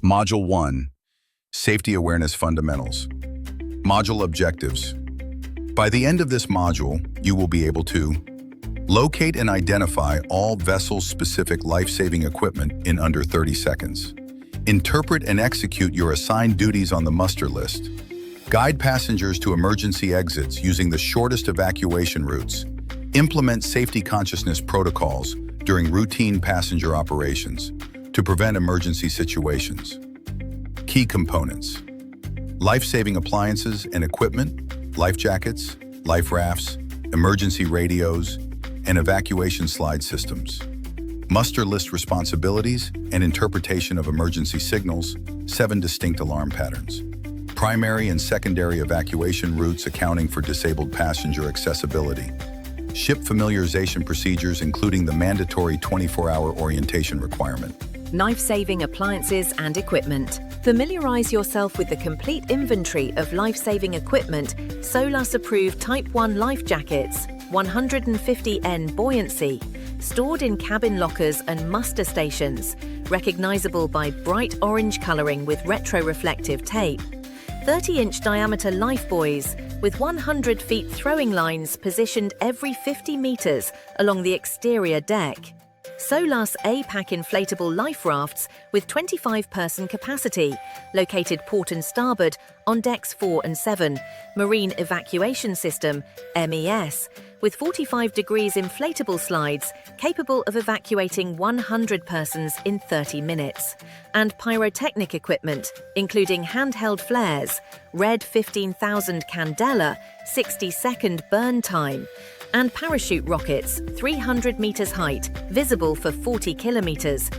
Module 1. Safety Awareness Fundamentals. Module Objectives. By the end of this module, you will be able to locate and identify all vessel-specific life-saving equipment in under 30 seconds. Interpret and execute your assigned duties on the muster list. Guide passengers to emergency exits using the shortest evacuation routes. Implement safety consciousness protocols during routine passenger operations to prevent emergency situations. Key components: life-saving appliances and equipment, life jackets, life rafts, emergency radios, and evacuation slide systems. Muster list responsibilities and interpretation of emergency signals, 7 distinct alarm patterns. Primary and secondary evacuation routes accounting for disabled passenger accessibility. Ship familiarization procedures including the mandatory 24-hour orientation requirement. Life-saving appliances and equipment. Familiarize yourself with the complete inventory of life-saving equipment, SOLAS-approved Type 1 life jackets, 150N buoyancy, stored in cabin lockers and muster stations, recognizable by bright orange coloring with retroreflective tape. 30-inch diameter life buoys with 100 feet throwing lines positioned every 50 meters along the exterior deck. SOLAS A-Pack inflatable life rafts with 25-person capacity, located port and starboard on decks 4 and 7. Marine Evacuation System, MES, with 45 degrees inflatable slides capable of evacuating 100 persons in 30 minutes. And pyrotechnic equipment, including handheld flares, RED 15,000 Candela, 60-second burn time, and parachute rockets, 300 meters height, visible for 40 kilometers.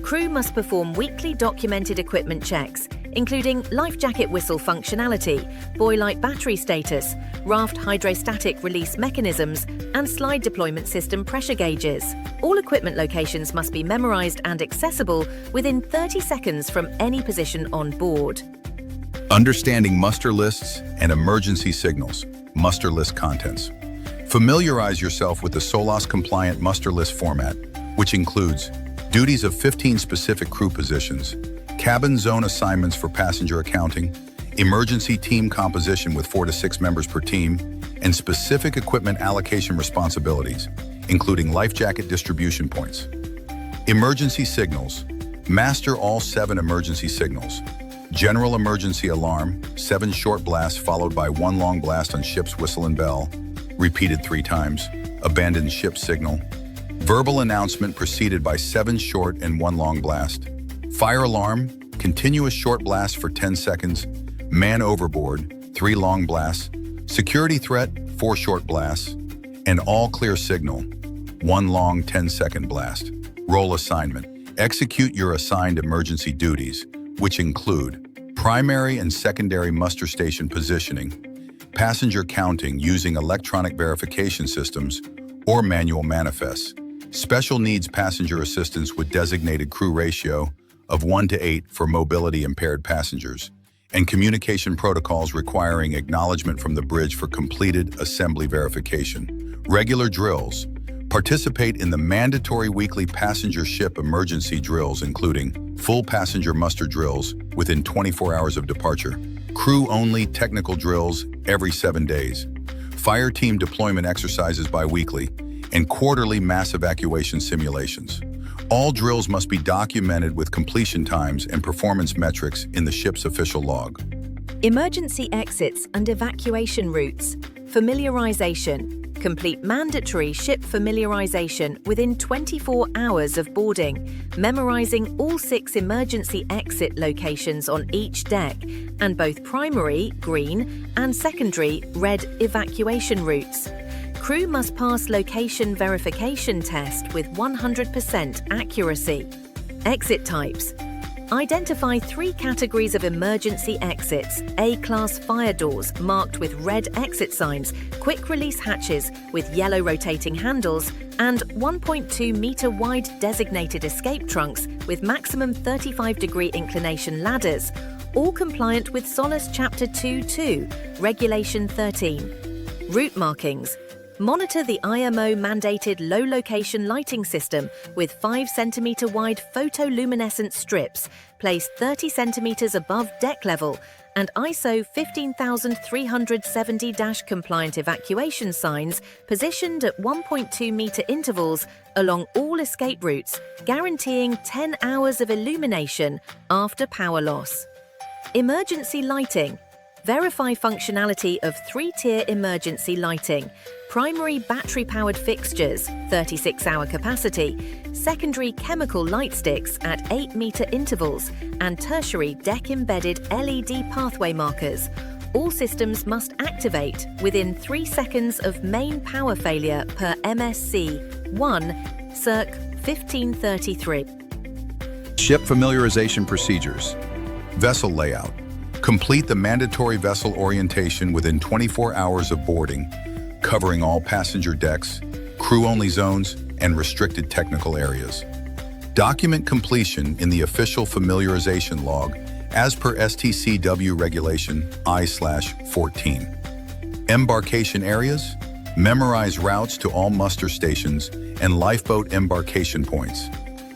Crew must perform weekly documented equipment checks, including life jacket whistle functionality, buoy light battery status, raft hydrostatic release mechanisms, and slide deployment system pressure gauges. All equipment locations must be memorized and accessible within 30 seconds from any position on board. Understanding muster lists and emergency signals. Muster list contents. Familiarize yourself with the SOLAS-compliant muster list format, which includes duties of 15 specific crew positions, cabin zone assignments for passenger accounting, emergency team composition with 4 to 6 members per team, and specific equipment allocation responsibilities, including life jacket distribution points. Emergency signals. Master all 7 emergency signals. General emergency alarm, 7 short blasts followed by 1 long blast on ship's whistle and bell, repeated 3 times. Abandoned ship signal. Verbal announcement preceded by 7 short and 1 long blast. Fire alarm, continuous short blast for 10 seconds. Man overboard, 3 long blasts. Security threat, 4 short blasts. And all clear signal, 1 long 10-second blast. Role assignment. Execute your assigned emergency duties, which include primary and secondary muster station positioning, passenger counting using electronic verification systems or manual manifests, special needs passenger assistance with designated crew ratio of 1:8 for mobility impaired passengers, and communication protocols requiring acknowledgement from the bridge for completed assembly verification. Regular drills. Participate in the mandatory weekly passenger ship emergency drills, including full passenger muster drills within 24 hours of departure, crew-only technical drills every 7 days, fire team deployment exercises bi-weekly, and quarterly mass evacuation simulations. All drills must be documented with completion times and performance metrics in the ship's official log. Emergency exits and evacuation routes. Familiarization. Complete mandatory ship familiarization within 24 hours of boarding, memorizing all 6 emergency exit locations on each deck, and both primary, green, and secondary, red evacuation routes. Crew must pass location verification test with 100% accuracy. Exit types. Identify 3 categories of emergency exits: A-class fire doors marked with red exit signs, quick release hatches with yellow rotating handles, and 1.2 meter wide designated escape trunks with maximum 35-degree inclination ladders, all compliant with SOLAS Chapter 2.2, Regulation 13. Route markings. Monitor the IMO-mandated low-location lighting system with 5 cm wide photoluminescent strips placed 30 cm above deck level and ISO 15370- compliant evacuation signs positioned at 1.2 meter intervals along all escape routes, guaranteeing 10 hours of illumination after power loss. Emergency lighting. Verify functionality of 3-tier emergency lighting. Primary battery-powered fixtures, 36-hour capacity, secondary chemical light sticks at 8-meter intervals, and tertiary deck-embedded LED pathway markers. All systems must activate within 3 seconds of main power failure per MSC 1 Circ 1533. Ship familiarization procedures. Vessel layout. Complete the mandatory vessel orientation within 24 hours of boarding, covering all passenger decks, crew-only zones, and restricted technical areas. Document completion in the official familiarization log as per STCW Regulation I/14. Embarkation areas. Memorize routes to all muster stations and lifeboat embarkation points.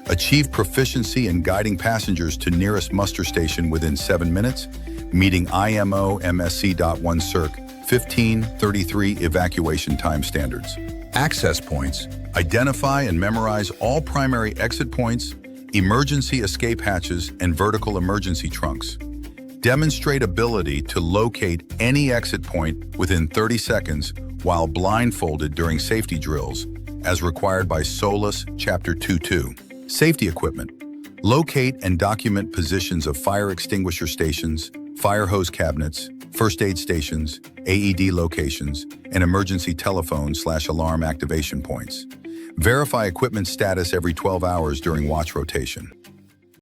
Achieve proficiency in guiding passengers to nearest muster station within 7 minutes, meeting IMO MSC.1 Circ 1533 evacuation time standards. Access points. Identify and memorize all primary exit points, emergency escape hatches, and vertical emergency trunks. Demonstrate ability to locate any exit point within 30 seconds while blindfolded during safety drills, as required by SOLAS Chapter 2.2. Safety equipment. Locate and document positions of fire extinguisher stations, fire hose cabinets, first aid stations, AED locations, and emergency telephone/alarm activation points. Verify equipment status every 12 hours during watch rotation.